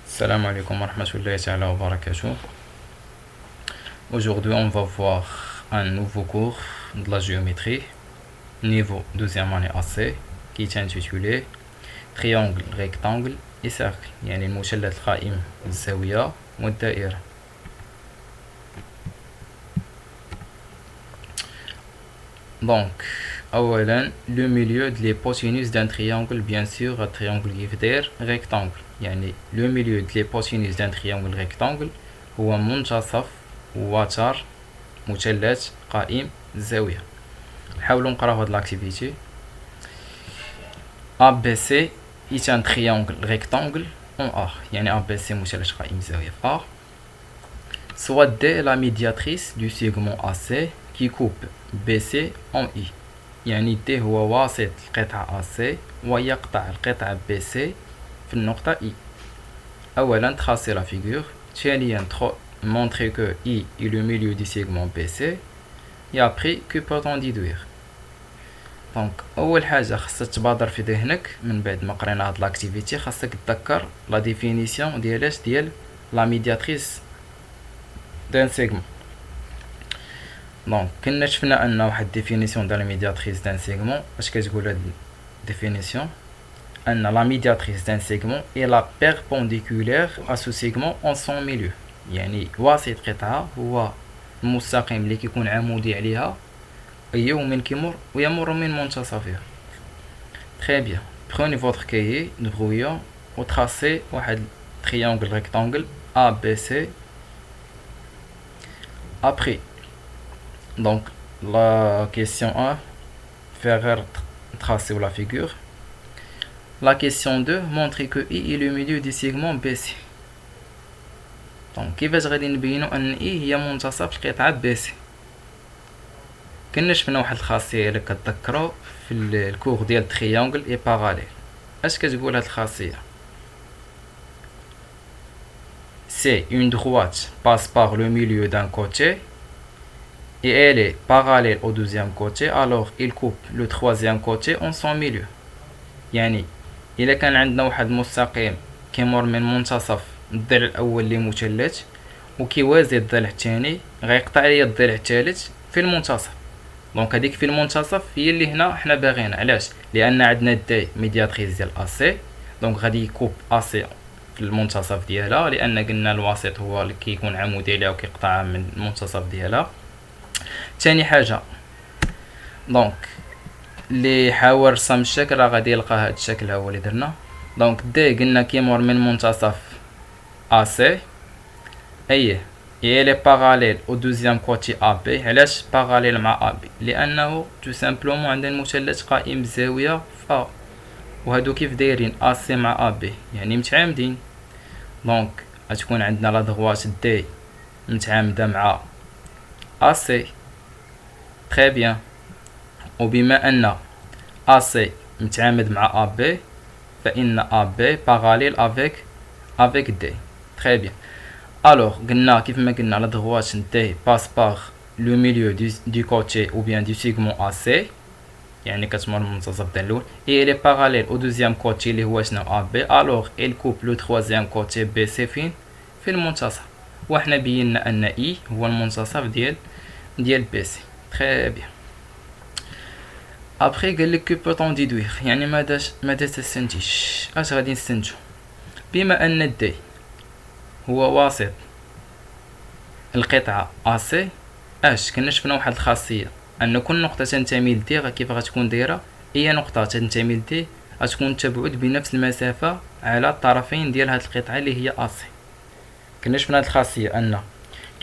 Salam alaikum wa rahmatullahi wa barakatuh. Aujourd'hui, on va voir un nouveau cours de la géométrie, niveau deuxième année AC, qui est intitulé Triangle, rectangle et cercle. يعني المثلث القائم الزاوية والدائرة. Donc, أولا le milieu de l'hypoténuse d'un triangle, bien sûr, un triangle qui veut dire rectangle. يعني le milieu de l'hypoténuse d'un triangle rectangle هو منتصف وتر مثلث قائم الزاوية. نحاولوا نقراو هاد لاكتيفيتي. ABC est un triangle rectangle en A. يعني ABC مثلث قائم الزاوية في A. Soit D la médiatrice du segment AC qui coupe BC en I. يعني D هو واسط القطعة AC ويقطع القطعة BC في النقطة I. أولا tracer la figure. ثانيا montrer que I est le milieu du segment BC. Et après que peut-on déduire. دونك اول حاجه خاصك تبادر في ذهنك من بعد ما قرينا هاد لاكتيفيتي، خاصك تذكر لا ديفينيسيون ديال لا ميدياتريس دان سيغمون. دونك كنا شفنا ان واحد ديفينيسيون ديال لا ميدياتريس دان سيغمون. اش كتقول هاد ديفينيسيون؟ ان لا ميدياتريس دان سيغمون اي لا بيربونديكولير ا سو سيغمون اون سون ميليو. يعني وسط قطعه هو المستقيم اللي كيكون عمودي عليها ومن يمر من منتصفها. Très bien. Prenez votre cahier de brouillon ou tracez un triangle rectangle ABC. Après, donc la question 1, faire tracer la figure. La question 2, montrer que I est le milieu du segment BC. Donc, كيفاش غادي نبينوا ان I هي منتصف القطعة BC. كنا شفنا واحد الخاصيه اللي كتذكروا في الكور ديال تريانجل اي باراليل. اش كتقول هاد الخاصيه؟ سي une droite passe par le milieu d'un côté et elle est parallèle au deuxième côté, alors il coupe le troisième côté en son milieu. يعني الا كان عندنا واحد مستقيم كيمر من منتصف الضلع الاول لمثلث وكيوازي الضلع الثاني، غيقطع ليا الضلع الثالث في المنتصف. دونك هذيك في المنتصف هي اللي هنا حنا باغيين. علاش؟ لان عندنا دي ميدياتريس ديال AC، دونك غادي يكوب AC في المنتصف ديالها، لان قلنا الوسط هو اللي كيكون عمودي عليها وكيقطعها من المنتصف ديالها. ثاني حاجه، دونك اللي حاول رسم الشكل راه غادي يلقى هذا الشكل هو اللي درنا. دونك دي قلنا كيمر من منتصف AC ايه et elle est parallèle au deuxième côté AB. علاش parallèle مع AB؟ لأنه tout simplement عندنا المثلث قائم الزاوية ف، وهادو كيف دايرين AC مع AB يعني متعامدين. دونك غتكون عندنا لا دغوات دي متعامدة مع AC. très bien. وبما أن AC متعامد مع AB فإن AB parallèle avec D. très bien. Alors, كيف ما قلنا la droite D passe par le milieu du côté ou bien du segment AC، يعني كتمر من المنتصف ديال الأول، et elle est parallèle au deuxième côté اللي هو شنو AB، alors elle coupe le troisième côté BC فين؟ في المنتصف. وحنا بينا أن I هو المنتصف ديال BC. très bien. après قالك que peut-on déduire، يعني ماذا تستنتج؟ اش غادي نستنتجو؟ بما أن D هو وسط القطعة AC، اش كنا شفنا واحد الخاصية ان كل نقطة تنتمي لدي كيف غتكون دايرة، اي نقطة تنتمي لدي غتكون تبعد بنفس المسافة على الطرفين ديال هاد القطعة اللي هي AC. كنا شفنا هاد الخاصية ان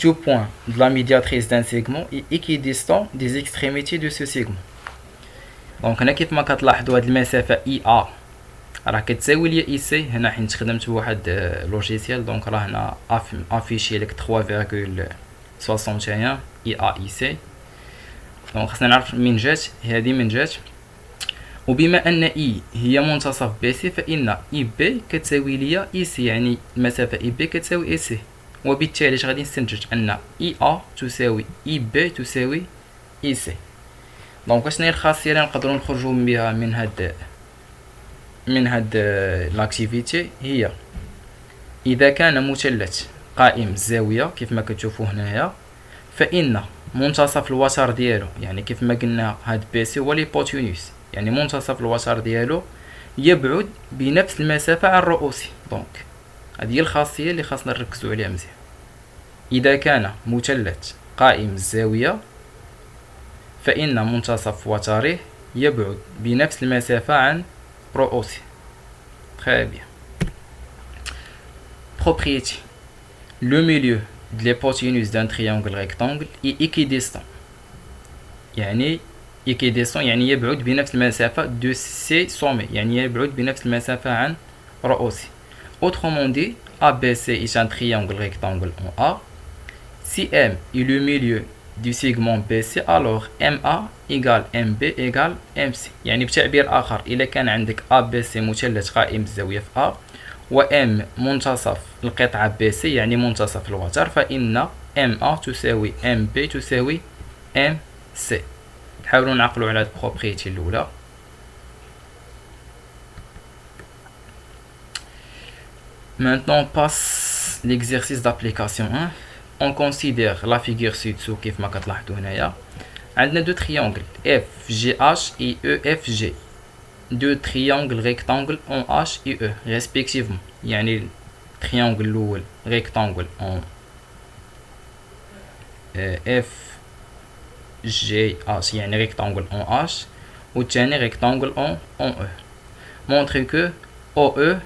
tout point de la médiatrice d'un segment est équidistant des extrémités de ce segment. دونك هنا كيف ما كتلاحظوا هاد المسافة EA راه كتساوي ليا اي سي. هنا حيت خدمت بواحد لوجيسيال دونك راه هنا افيشي لك 3.61 اي سي. دونك خصنا نعرف من جات هذه من جات. وبما ان اي هي منتصف بي سي فان اي بي كتساوي ليا اي سي، يعني المسافه اي بي كتساوي اي سي، وبالتالي اش غادي نستنتج ان اي ا تساوي اي بي تساوي اي سي. دونك شنو هي الخاصيه اللي نقدروا نخرجوا بها من هاد من هاد لاكتيفيتي هي اذا كان مثلث قائم الزاويه كيف ما كتشوفوا هنايا، فان منتصف الوتر ديالو، يعني كيف ما قلنا هاد بي سي هو ليبوتينوس، يعني منتصف الوتر ديالو يبعد بنفس المسافه على الرؤوسي. دونك هذه هي الخاصيه اللي خاصنا نركزوا عليها مزيان. اذا كان مثلث قائم الزاويه فإن منتصف وتره يبعد بنفس المسافة عن رؤوسه. Très bien. Propriété. Le milieu de l'hypoténuse d'un triangle rectangle est équidistant. يعني équidistant يعني يبعد بنفس المسافة de ses sommets، يعني يبعد بنفس المسافة عن رؤوسه. Autrement dit, ABC est un triangle rectangle en A. Si M est le milieu du segment BC alors MA égale MB égale MC. يعني بتعبير آخر، إذا كان عندك ABC مثلث قائم الزاوية في A و M منتصف القطعة BC يعني منتصف الوتر، فإن MA تساوي MB تساوي MC. نحاولوا نعقلوا على هاد البروبريتي الأولى. Maintenant on passe l'exercice d'application 1. On considère la figure ci-dessous كيف ما كتلاحظوا هنايا. عندنا deux triangles FGH et EFG. Deux triangles rectangles en H et E respectivement. يعني triangle الأول rectangle en FGH يعني rectangle en H والثاني rectangle en E. Montre que OE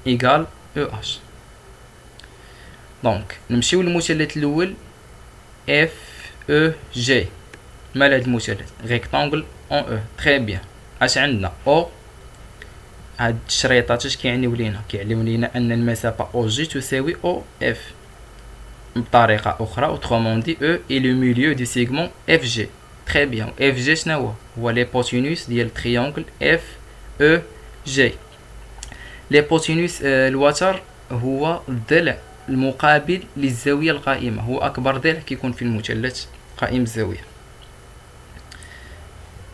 égale EH. دونك نمشيو للمثلث الاول اف او جي. مال هاد المثلث ريكتانغل اون او. تري بيان. اش عندنا او؟ هاد الشريطات اش كيعنيو لينا؟ كيعنيو لينا ان المسافه او جي تساوي او اف. بطريقه اخرى اوترومون دي او اي لو ميليو دي سيغمون اف جي. تري بيان. اف جي شنو هو ليبوتينوس ديال التريانغل اف او جي. ليبوتينوس الوتر هو الضلع المقابل للزاوية القائمة، هو أكبر ضلع كيكون في المثلث قائم الزاوية.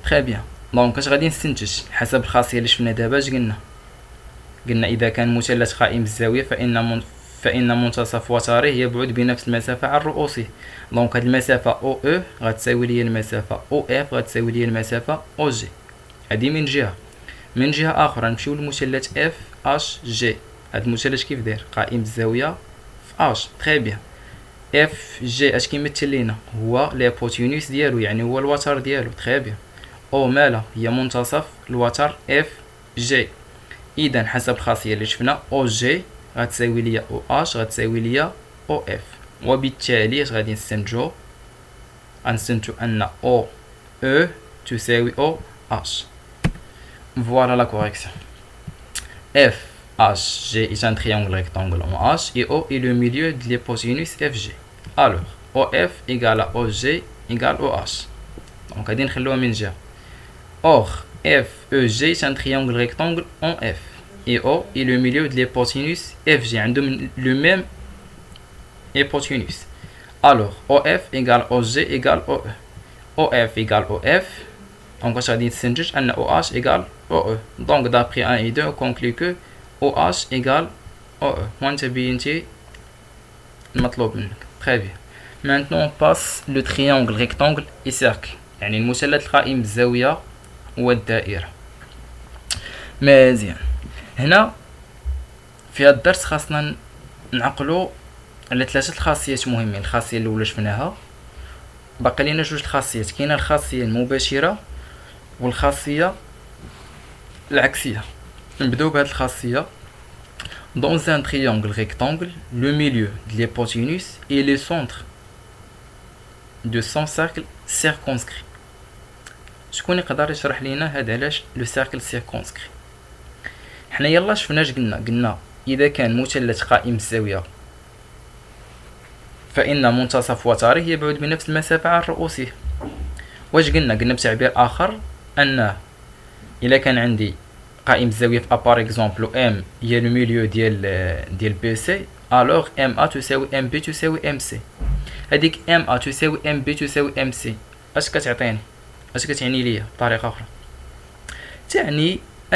تري بيان. دونك اش غادي نستنتج حسب الخاصية اللي شفنا دابا؟ اش قلنا إذا كان مثلث قائم الزاوية فإن منتصف وتره يبعد بنفس المسافة عن رؤوسه. دونك هاد المسافة او او غتساوي لي المسافة او اف غتساوي لي المسافة او جي. هادي من جهة. من جهة أخرى نمشيو للمثلث اف اش جي. هاد المثلث كيف داير؟ قائم الزاوية اش. تري بيان. اف جي اش كيمثل لينا؟ هو ليبوتينوس ديالو، يعني هو الوتر ديالو. تري بيان. او مالا؟ هي منتصف الوتر اف جي. اذا حسب الخاصيه اللي شفنا او جي غتساوي ليا او اش غتساوي ليا او اف، وبالتالي اش غادي نستنتجو؟ غنستنتجو ان او او تساوي او اش. فوالا لا كوريكسيون. اف HG est un triangle rectangle en H et O est le milieu de l'hypoténuse FG. Alors, OF égale à OG égale OH. Donc, غادي نخلوها من جهة. Or, FEG est un triangle rectangle en F et O est le milieu de l'hypoténuse FG. عندهم le même hypoténuse. Alors, OF égale OG égale OE. OF égale OF. Donc, واش غادي نستنتج؟ أن OH égale OE. Donc, d'après 1 et 2, on conclut que OH égale OE. وانت بينتي المطلوب منك. Très bien. Maintenant on passe le triangle rectangle et cercle، يعني المثلث القائم بالزاوية والدائرة. مزيان. هنا في هذا الدرس خاصنا نعقلوا على ثلاثة الخاصيات مهمين. الخاصية الأولى شفناها، باقي لينا جوج الخاصيات. كاينة الخاصية المباشرة والخاصية العكسية. نبداو بهاد الخاصية. Dans un triangle rectangle, le milieu de l'hypoténuse est le centre de son cercle circonscrit. شكون يقدر يشرح لينا هاد علاش لو سيركل سيركونسكري؟ حنا يلا شفنا قلنا اذا كان مثلث قائم الزاوية فإن منتصف وتره يبعد بنفس المسافة عن رؤوسه. واش قلنا بتعبير آخر أن إلا كان عندي قائم الزاوية في ابار اكزومبل ام هي لو ميليو ديال بي سي، الوغ ام ا تساوي ام بي تساوي ام سي. هذيك ام ا تساوي ام بي تساوي ام سي اش كتعطيني؟ اش كتعني ليا بطريقه اخرى؟ تعني